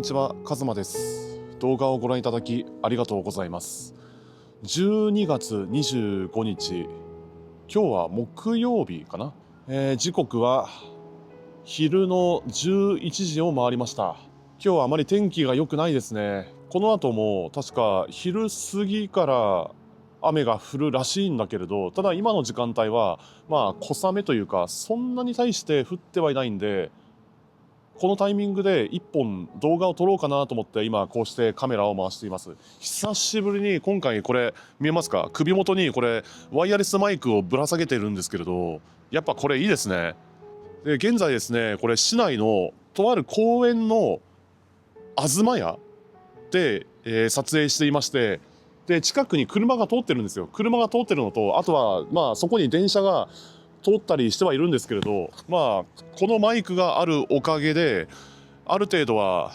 ちは、カズマです。動画をご覧いただきありがとうございます。12月25日、今日は木曜日かな。時刻は昼の11時を回りました。今日はあまり天気が良くないですね。この後も確か昼過ぎから雨が降るらしいんだけれど、ただ今の時間帯は小雨というか、そんなに対して降ってはいないんで、このタイミングで一本動画を撮ろうかなと思って今こうしてカメラを回しています。久しぶりに今回これ見えますか？首元にこれワイヤレスマイクをぶら下げてるんですけれど、やっぱこれいいですね。で、現在ですね、これ市内のとある公園の東屋で、撮影していまして、で近くに車が通ってるんですよ。車が通ってるのと、あとはそこに電車が通ったりしてはいるんですけれど、このマイクがあるおかげである程度は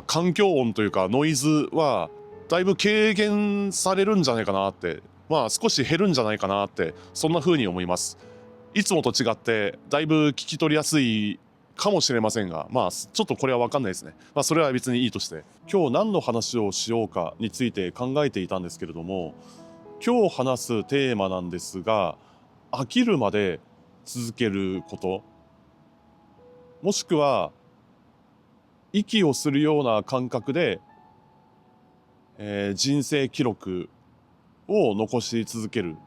環境音というかノイズはだいぶ軽減されるんじゃないかなって、少し減るんじゃないかなって、そんな風に思います。いつもと違ってだいぶ聞き取りやすいかもしれませんが、ちょっとこれは分かんないですね。それは別にいいとして、今日何の話をしようかについて考えていたんですけれども、今日話すテーマなんですが、飽きるまで続けること、もしくは息をするような感覚で、人生記録を残し続ける、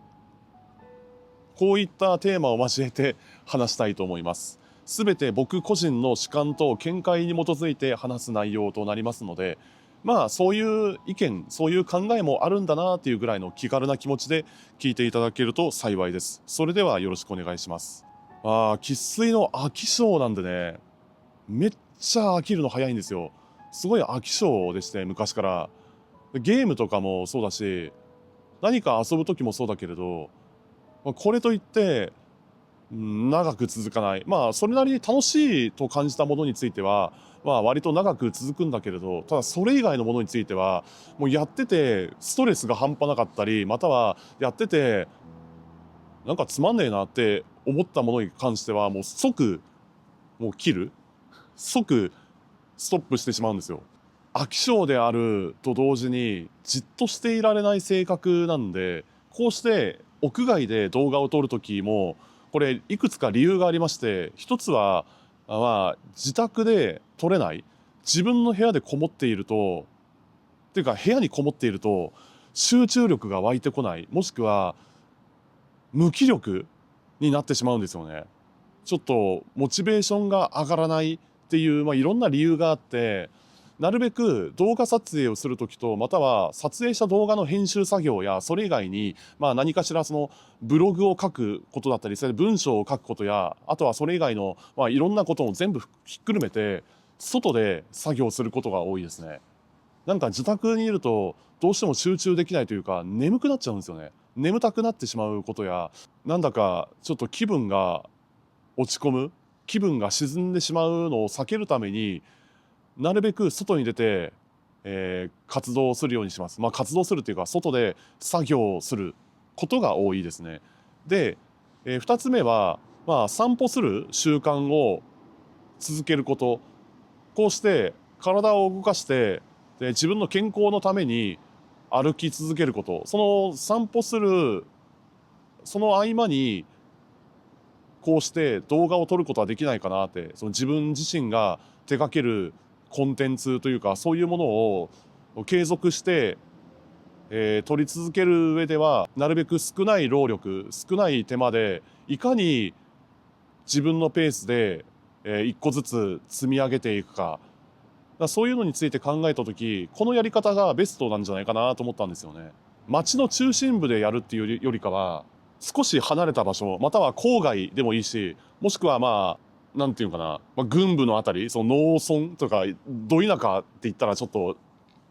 こういったテーマを交えて話したいと思います。すべて僕個人の主観と見解に基づいて話す内容となりますので、そういう意見、そういう考えもあるんだなっていうぐらいの気軽な気持ちで聞いていただけると幸いです。それではよろしくお願いします。生粋の飽き性なんでね、めっちゃ飽きるの早いんですよ。すごい飽き性でして、昔から。ゲームとかもそうだし、何か遊ぶ時もそうだけれど、これといって長く続かない。それなりに楽しいと感じたものについては、割と長く続くんだけれど、ただそれ以外のものについては、もうやっててストレスが半端なかったり、またはやっててなんかつまんねえなって思ったものに関しては、もう即もう切る、即ストップしてしまうんですよ。飽き性であると同時にじっとしていられない性格なんで、こうして屋外で動画を撮る時もこれいくつか理由がありまして、一つは自宅で撮れない、自分の部屋でこもっていると、っていうか部屋にこもっていると集中力が湧いてこない、もしくは無気力になってしまうんですよね。ちょっとモチベーションが上がらないっていう、いろんな理由があって、なるべく動画撮影をする時と、または撮影した動画の編集作業やそれ以外に、何かしらそのブログを書くことだったり、それで文章を書くことや、あとはそれ以外の、いろんなことを全部ひっくるめて外で作業することが多いですね。なんか自宅にいるとどうしても集中できないというか、眠くなっちゃうんですよね。眠たくなってしまうことや、なんだかちょっと気分が落ち込む、気分が沈んでしまうのを避けるために、なるべく外に出て、活動するようにします。活動するっていうか、外で作業することが多いですね。で、2つ目は、散歩する習慣を続けること。こうして体を動かして、で自分の健康のために歩き続けること。その散歩するその合間にこうして動画を撮ることはできないかなって、その自分自身が手掛けるコンテンツというか、そういうものを継続して、撮り続ける上では、なるべく少ない労力、少ない手間でいかに自分のペースで、一個ずつ積み上げていくか。そういうのについて考えた時、このやり方がベストなんじゃないかなと思ったんですよね。街の中心部でやるっていうよりかは、少し離れた場所、または郊外でもいいし、もしくはなんていうかな、郡部のあたり、その農村とかど田舎って言ったらちょっと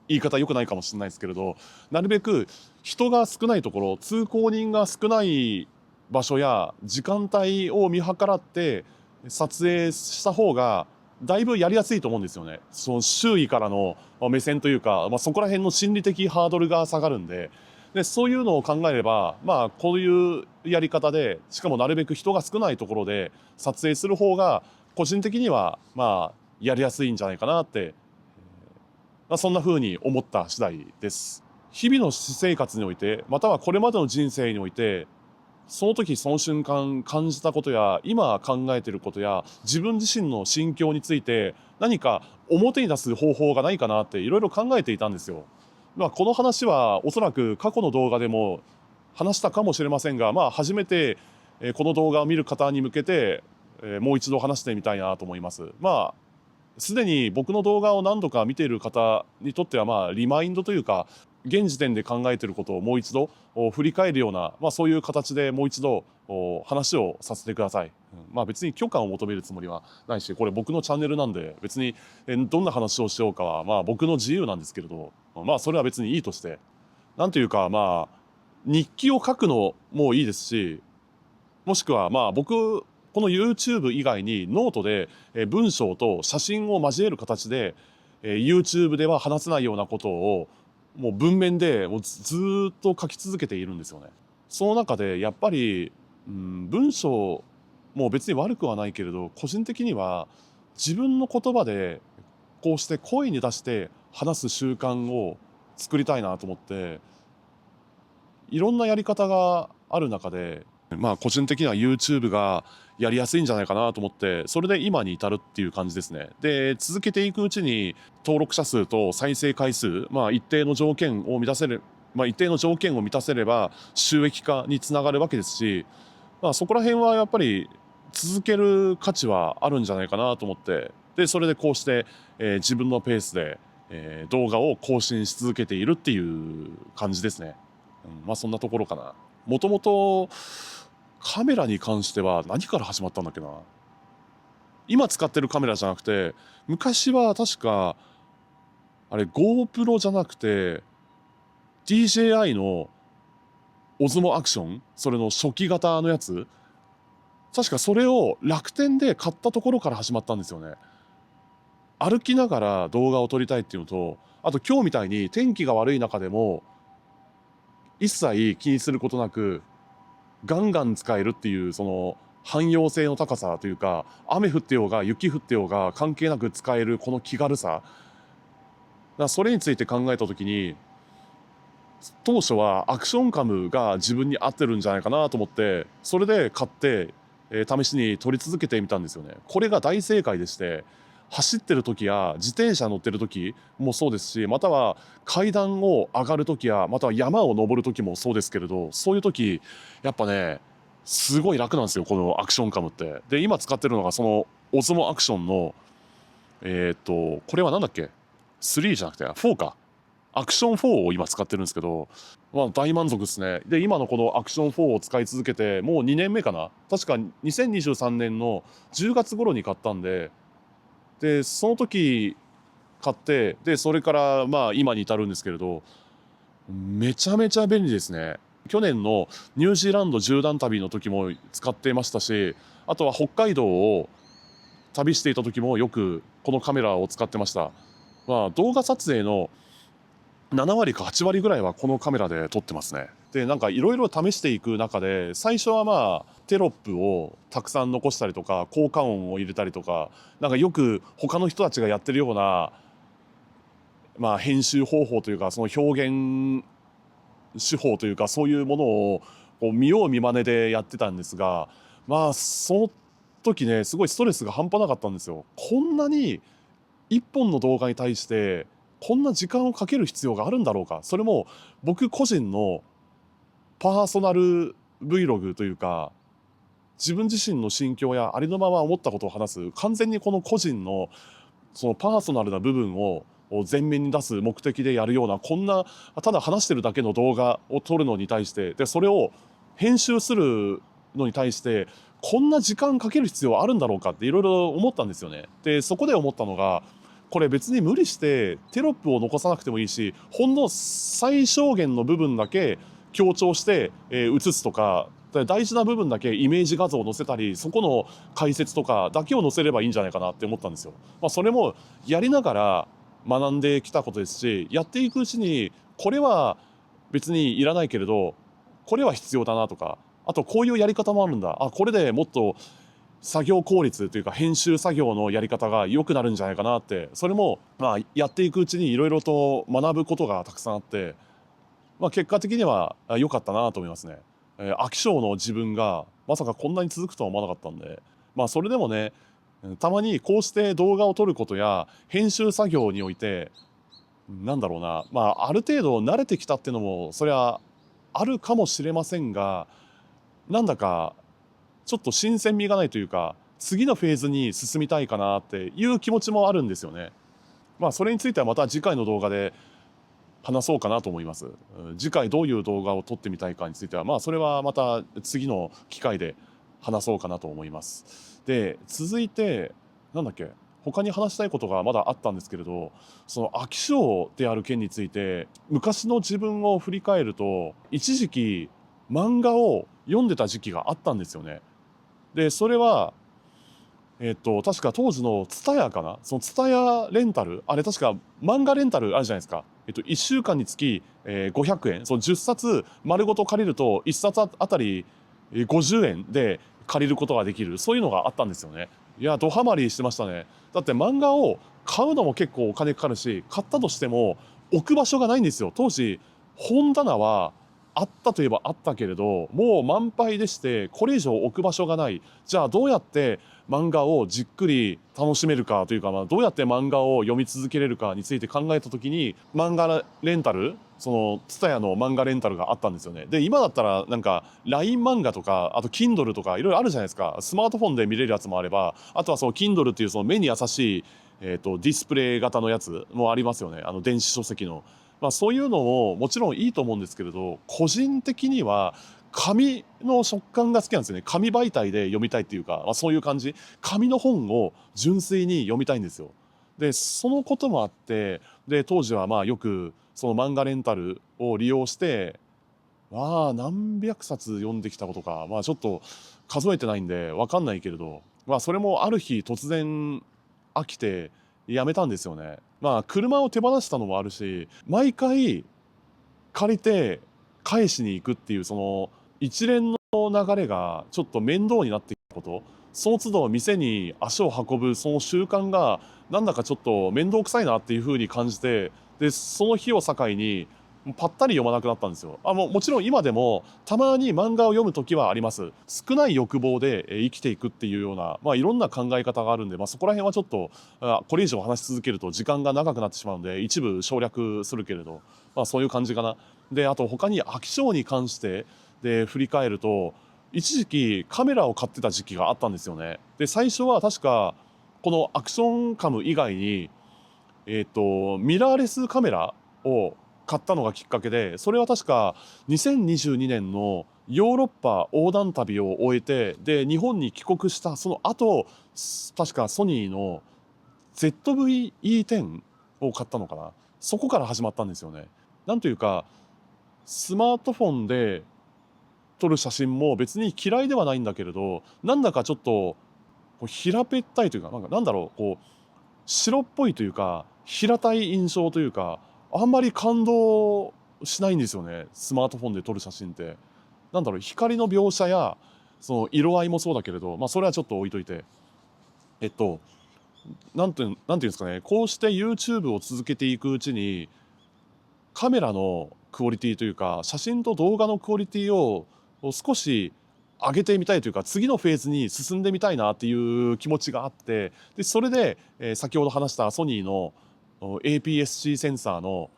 言い方良くないかもしれないですけれど、なるべく人が少ないところ、通行人が少ない場所や時間帯を見計らって撮影した方がだいぶやりやすいと思うんですよね。その周囲からの目線というか、そこら辺の心理的ハードルが下がるんで、そういうのを考えれば、こういうやり方で、しかもなるべく人が少ないところで撮影する方が個人的にはやりやすいんじゃないかなってそんな風に思った次第です。日々の私生活において、またはこれまでの人生において、その時その瞬間感じたことや今考えていることや自分自身の心境について何か表に出す方法がないかなっていろいろ考えていたんですよ。この話はおそらく過去の動画でも話したかもしれませんが、初めてこの動画を見る方に向けてもう一度話してみたいなと思います。すでに僕の動画を何度か見ている方にとってはリマインドというか現時点で考えていることをもう一度振り返るような、そういう形でもう一度話をさせてください。別に許可を求めるつもりはないし、これ僕のチャンネルなんで別にどんな話をしようかは僕の自由なんですけれど、それは別にいいとして、なんというか日記を書くのもいいですし、もしくは僕この YouTube 以外にノートで文章と写真を交える形でYouTube では話せないようなことをもう文面でもうずっと書き続けているんですよね。その中でやっぱり、文章も別に悪くはないけれど、個人的には自分の言葉でこうして声に出して話す習慣を作りたいなと思って、いろんなやり方がある中で個人的には YouTube がやりやすいんじゃないかなと思って、それで今に至るっていう感じですね。で続けていくうちに登録者数と再生回数、一定の条件を満たせる、一定の条件を満たせれば収益化につながるわけですし、そこら辺はやっぱり続ける価値はあるんじゃないかなと思って、でそれでこうして、自分のペースで、動画を更新し続けているっていう感じですね。そんなところかな。もともとカメラに関しては何から始まったんだっけな。今使ってるカメラじゃなくて、昔は確かあれ GoPro じゃなくて DJI のオズモアクション、それの初期型のやつ、確かそれを楽天で買ったところから始まったんですよね。歩きながら動画を撮りたいっていうのと、あと今日みたいに天気が悪い中でも一切気にすることなくガンガン使えるっていう、その汎用性の高さというか、雨降ってようが雪降ってようが関係なく使えるこの気軽さ、それについて考えた時に、当初はアクションカムが自分に合ってるんじゃないかなと思って、それで買って、試しに撮り続けてみたんですよね。これが大正解でして、走ってる時や自転車乗ってる時もそうですし、または階段を上がる時やまたは山を登る時もそうですけれど、そういう時やっぱねすごい楽なんですよ、このアクションカムって。で今使ってるのがそのオズモアクションのこれはなんだっけ、3じゃなくて4か、アクション4を今使ってるんですけど、大満足ですね。で今のこのアクション4を使い続けてもう2年目かな。確か2023年の10月頃に買ったんで、でその時買って、でそれから今に至るんですけれど、めちゃめちゃ便利ですね。去年のニュージーランド縦断旅の時も使ってましたし、あとは北海道を旅していた時もよくこのカメラを使ってました。動画撮影の7割か8割ぐらいはこのカメラで撮ってますね。でいろいろ試していく中で、最初はテロップをたくさん残したりとか効果音を入れたりとか、よく他の人たちがやってるような編集方法というか、その表現手法というか、そういうものをこう見よう見まねでやってたんですが、その時ねすごいストレスが半端なかったんですよ。こんなに一本の動画に対してこんな時間をかける必要があるんだろうか。それも僕個人のパーソナル Vlog というか、自分自身の心境やありのまま思ったことを話す、完全にこの個人のそのパーソナルな部分を前面に出す目的でやるような、こんなただ話してるだけの動画を撮るのに対して、でそれを編集するのに対してこんな時間かける必要あるんだろうかっていろいろ思ったんですよね。でそこで思ったのが、これ別に無理してテロップを残さなくてもいいし、ほんの最小限の部分だけ強調して映すとか、大事な部分だけイメージ画像を載せたり、そこの解説とかだけを載せればいいんじゃないかなって思ったんですよ。それもやりながら学んできたことですし、やっていくうちにこれは別にいらないけれどこれは必要だなとか、あとこういうやり方もあるんだ、これでもっと作業効率というか編集作業のやり方が良くなるんじゃないかなって、それもまあやっていくうちにいろいろと学ぶことがたくさんあって、まあ、結果的には良かったなと思いますね。飽き性の自分がまさかこんなに続くとは思わなかったんで、まあそれでもね、たまにこうして動画を撮ることや編集作業において、なんだろうな、まあある程度慣れてきたっていうのもそれはあるかもしれませんが、なんだかちょっと新鮮味がないというか、次のフェーズに進みたいかなっていう気持ちもあるんですよね。まあそれについてはまた次回の動画で話そうかなと思います。次回どういう動画を撮ってみたいかについては、まあそれはまた次の機会で話そうかなと思います。で、続いてなんだっけ、他に話したいことがまだあったんですけれど、その飽き性である件について昔の自分を振り返ると、一時期漫画を読んでた時期があったんですよね。でそれは確か当時の TSUTAYA かな、その TSUTAYA レンタル、あれ確か漫画レンタルあるじゃないですか。1週間につき500円、その10冊丸ごと借りると1冊あたり50円で借りることができる、そういうのがあったんですよね。いやドハマりしてましたね。だって漫画を買うのも結構お金かかるし、買ったとしても置く場所がないんですよ。当時本棚はあったといえばあったけれど、もう満杯でしてこれ以上置く場所がない。じゃあどうやって漫画をじっくり楽しめるかというか、まあ、どうやって漫画を読み続けれるかについて考えた時に、漫画レンタル、その TSUTAYA の漫画レンタルがあったんですよね。で今だったらなんか LINE 漫画とか、あと Kindle とかいろいろあるじゃないですか。スマートフォンで見れるやつもあれば、あとはその Kindle っていうその目に優しい、ディスプレイ型のやつもありますよね。電子書籍の。まあ、そういうのももちろんいいと思うんですけれど、個人的には紙の食感が好きなんですよね。紙媒体で読みたいっていうか、まあ、そういう感じ。紙の本を純粋に読みたいんですよ。でそのこともあって、で当時はまあよくその漫画レンタルを利用して、まあ何百冊読んできたことか、まあちょっと数えてないんで分かんないけれど、まあそれもある日突然飽きてやめたんですよね。まあ車を手放したのもあるし、毎回借りて返しに行くっていうその一連の流れがちょっと面倒になってきたこと、その都度店に足を運ぶその習慣がなんだかちょっと面倒くさいなっていう風に感じて、でその日を境にぱったり読まなくなったんですよ。もちろん今でもたまに漫画を読む時はあります。少ない欲望で生きていくっていうような、まあ、いろんな考え方があるんで、まあ、そこら辺はちょっとこれ以上話し続けると時間が長くなってしまうので一部省略するけれど、まあ、そういう感じかな。であと他に飽き性に関してで振り返ると、一時期カメラを買ってた時期があったんですよね。で最初は確かこのアクションカム以外にミラーレスカメラを買ったのがきっかけで、それは確か2022年のヨーロッパ横断旅を終えて、で日本に帰国したその後、確かソニーの ZV-E10 を買ったのかな。そこから始まったんですよね。なんというかスマートフォンで撮る写真も別に嫌いではないんだけれど、なんだかちょっとこう平べったいというか、なんだろう、こう白っぽいというか平たい印象というか、あんまり感動しないんですよね、スマートフォンで撮る写真って。なんだろう、光の描写やその色合いもそうだけれど、まあそれはちょっと置いといて、えっとなんていうんですかね、こうして YouTube を続けていくうちにカメラのクオリティというか写真と動画のクオリティを少し上げてみたいというか、次のフェーズに進んでみたいなっていう気持ちがあって、でそれで、先ほど話したソニーの APS-C センサーの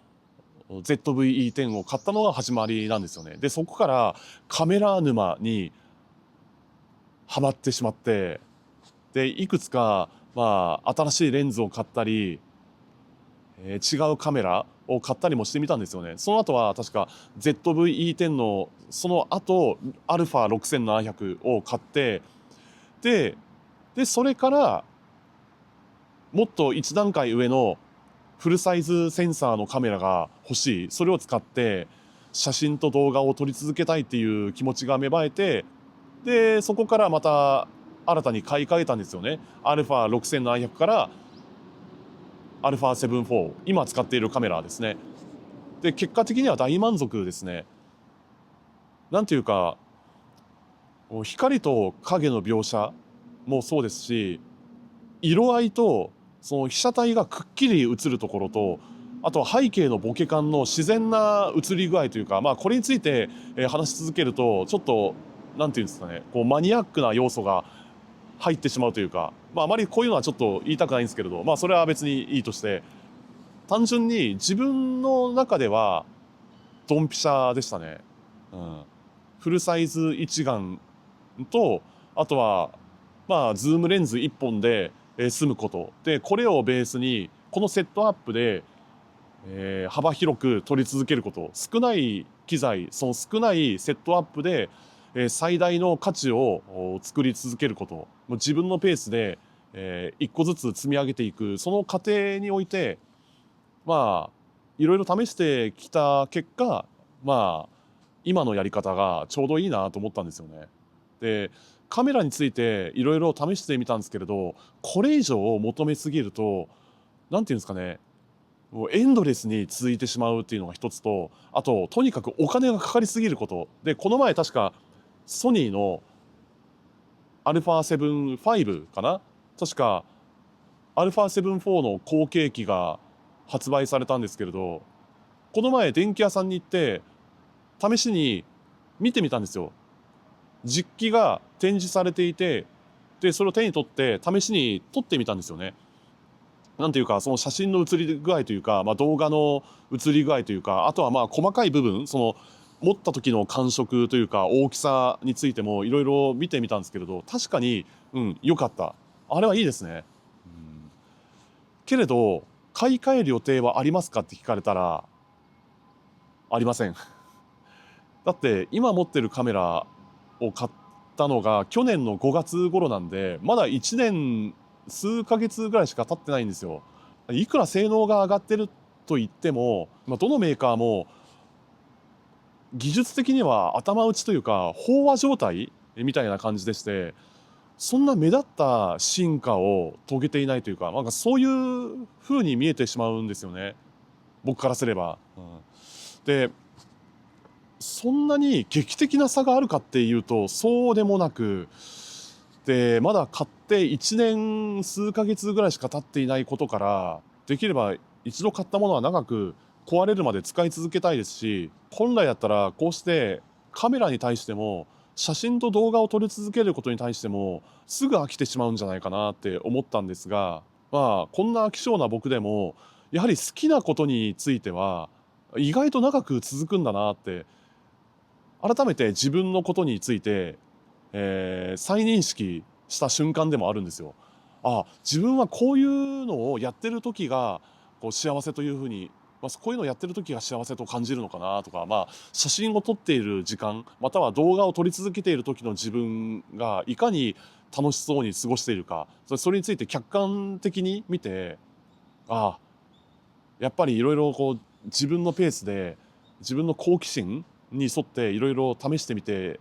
ZV-E10 を買ったのが始まりなんですよね。でそこからカメラ沼にはまってしまって、でいくつか、まあ、新しいレンズを買ったり、違うカメラを買ったりもしてみたんですよね。その後は確か ZV-E10 のその後 α6700 を買って、でそれからもっと一段階上のフルサイズセンサーのカメラが欲しい、それを使って写真と動画を撮り続けたいっていう気持ちが芽生えて、でそこからまた新たに買い替えたんですよね。α6700 からα7-4、今使っているカメラですね。で結果的には大満足ですね。なんていうか光と影の描写もそうですし、色合いとその被写体がくっきり映るところと、あとは背景のボケ感の自然な映り具合というか、これについて話し続けるとちょっとなんていうんですかね、こうマニアックな要素が入ってしまうというか、あまりこういうのはちょっと言いたくないんですけれど、それは別にいいとして、単純に自分の中ではドンピシャでしたね。フルサイズ一眼と、あとはズームレンズ1本で済むことで、これをベースにこのセットアップで幅広く撮り続けること、少ない機材、その少ないセットアップで最大の価値を作り続けること、もう自分のペースで一個ずつ積み上げていく、その過程においていろいろ試してきた結果、今のやり方がちょうどいいなと思ったんですよね。で、カメラについていろいろ試してみたんですけれど、これ以上求めすぎると、なんていうんですかね、もうエンドレスに続いてしまうっていうのが一つと、あととにかくお金がかかりすぎることで、この前確かソニーの α7-5 かな、確か α7-4 の後継機が発売されたんですけれど、この前電気屋さんに行って試しに見てみたんですよ。実機が展示されていて、でそれを手に取って試しに撮ってみたんですよね。なんていうか、その写真の写り具合というか、動画の写り具合というか、あとは細かい部分、その持った時の感触というか大きさについてもいろいろ見てみたんですけれど、確かに良かった。あれはいいですね。けれど買い替える予定はありますかって聞かれたら、ありません。だって今持ってるカメラを買ったのが去年の5月頃なんで、まだ1年数ヶ月ぐらいしか経ってないんですよ。いくら性能が上がってると言っても、どのメーカーも技術的には頭打ちというか飽和状態みたいな感じでして、そんな目立った進化を遂げていないというか、そういう風に見えてしまうんですよね、僕からすれば。で、そんなに劇的な差があるかっていうとそうでもなく、でまだ買って1年数ヶ月ぐらいしか経っていないことから、できれば一度買ったものは長く壊れるまで使い続けたいですし、本来だったらこうしてカメラに対しても写真と動画を撮り続けることに対してもすぐ飽きてしまうんじゃないかなって思ったんですが、こんな飽き性な僕でもやはり好きなことについては意外と長く続くんだなって改めて自分のことについて、再認識した瞬間でもあるんですよ。自分はこういうのをやってる時がこう幸せというふうに、こういうのをやってる時が幸せと感じるのかなとか、写真を撮っている時間または動画を撮り続けている時の自分がいかに楽しそうに過ごしているか、それについて客観的に見て、あやっぱりいろいろこう自分のペースで自分の好奇心に沿っていろいろ試してみて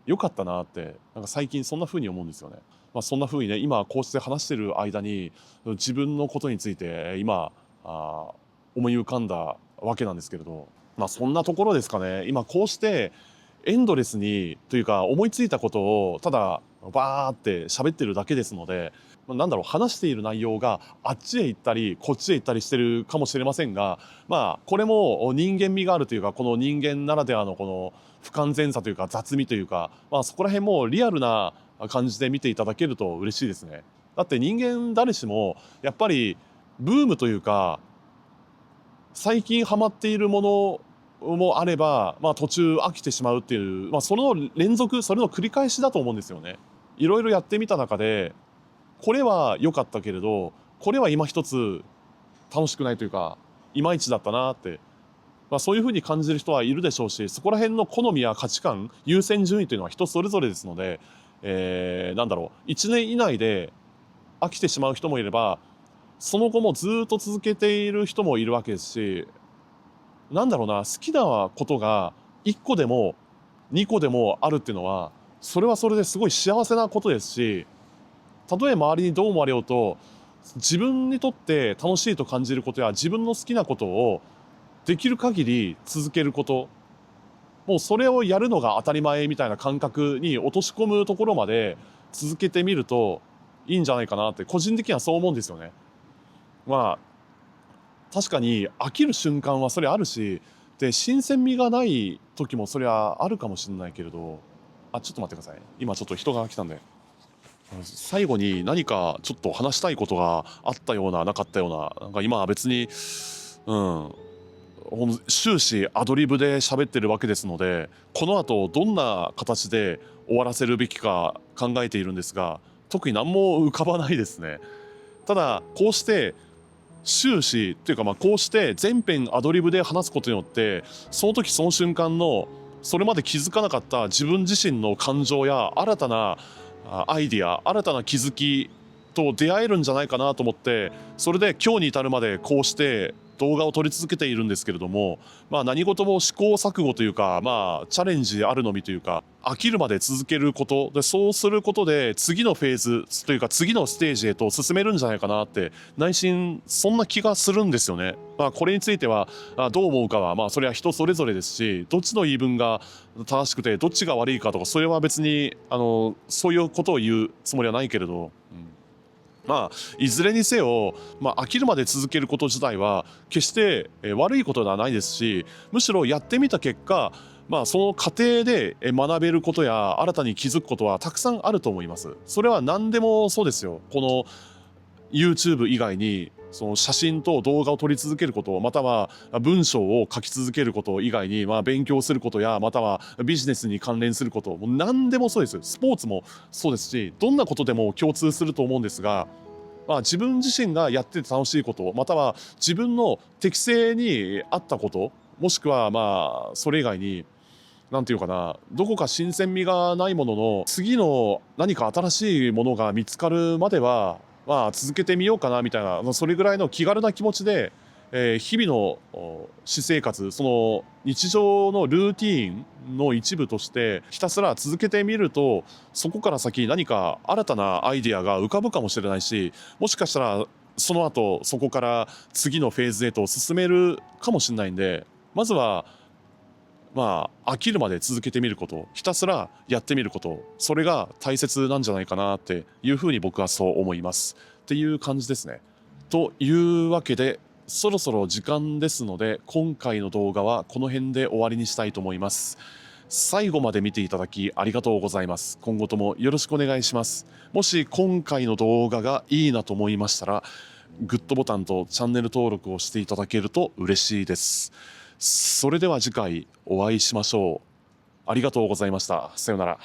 よかったなって、最近そんな風に思うんですよね。そんな風にね、今こうして話してる間に自分のことについて今思い浮かんだわけなんですけれど、そんなところですかね。今こうしてエンドレスにというか思いついたことをただバーって喋ってるだけですので、話している内容があっちへ行ったりこっちへ行ったりしてるかもしれませんが、これも人間味があるというか、この人間ならではのこの不完全さというか雑味というか、そこら辺もリアルな感じで見ていただけると嬉しいですね。だって人間誰しもやっぱりブームというか最近ハマっているものもあれば、途中飽きてしまうっていう、その連続、それの繰り返しだと思うんですよね。いろいろやってみた中でこれは良かったけれどこれは今一つ楽しくないというかいまいちだったなって、そういうふうに感じる人はいるでしょうし、そこら辺の好みや価値観優先順位というのは人それぞれですので、1年以内で飽きてしまう人もいればその後もずっと続けている人もいるわけですし、好きなことが1個でも2個でもあるっていうのはそれはそれですごい幸せなことですし、たとえ周りにどう思われようと自分にとって楽しいと感じることや自分の好きなことをできる限り続けること、もうそれをやるのが当たり前みたいな感覚に落とし込むところまで続けてみるといいんじゃないかなって個人的にはそう思うんですよね。まあ確かに飽きる瞬間はそれあるし、で新鮮味がない時もそれはあるかもしれないけれど、ちょっと待ってください。今ちょっと人が来たんで。最後に何かちょっと話したいことがあったようななかったような、なんか今は別に終始アドリブで喋ってるわけですので、この後どんな形で終わらせるべきか考えているんですが、特に何も浮かばないですね。ただこうして終始っていうか、こうして全編アドリブで話すことによって、その時その瞬間のそれまで気づかなかった自分自身の感情や新たなアイディア、新たな気づきと出会えるんじゃないかなと思って、それで今日に至るまでこうして動画を撮り続けているんですけれども、何事も試行錯誤というか、チャレンジあるのみというか、飽きるまで続けることで、そうすることで次のフェーズというか次のステージへと進めるんじゃないかなって内心そんな気がするんですよね。これについてはどう思うかはそれは人それぞれですし、どっちの言い分が正しくてどっちが悪いかとか、それは別にそういうことを言うつもりはないけれど、いずれにせよ、飽きるまで続けること自体は決して悪いことではないですし、むしろやってみた結果、その過程で学べることや新たに気づくことはたくさんあると思います。それは何でもそうですよ。この YouTube 以外にその写真と動画を撮り続けること、または文章を書き続けること以外に、勉強することやまたはビジネスに関連すること、もう何でもそうです。スポーツもそうですし、どんなことでも共通すると思うんですが、自分自身がやってて楽しいこと、または自分の適性に合ったこと、もしくはそれ以外になんていうかな、どこか新鮮味がないものの次の何か新しいものが見つかるまでは続けてみようかなみたいな、それぐらいの気軽な気持ちで、日々の私生活、その日常のルーティーンの一部としてひたすら続けてみると、そこから先何か新たなアイディアが浮かぶかもしれないし、もしかしたらその後そこから次のフェーズへと進めるかもしれないんで、まずは飽きるまで続けてみること、ひたすらやってみること、それが大切なんじゃないかなっていうふうに僕はそう思いますっていう感じですね。というわけでそろそろ時間ですので、今回の動画はこの辺で終わりにしたいと思います。最後まで見ていただきありがとうございます。今後ともよろしくお願いします。もし今回の動画がいいなと思いましたら、グッドボタンとチャンネル登録をしていただけると嬉しいです。それでは次回お会いしましょう。ありがとうございました。さようなら。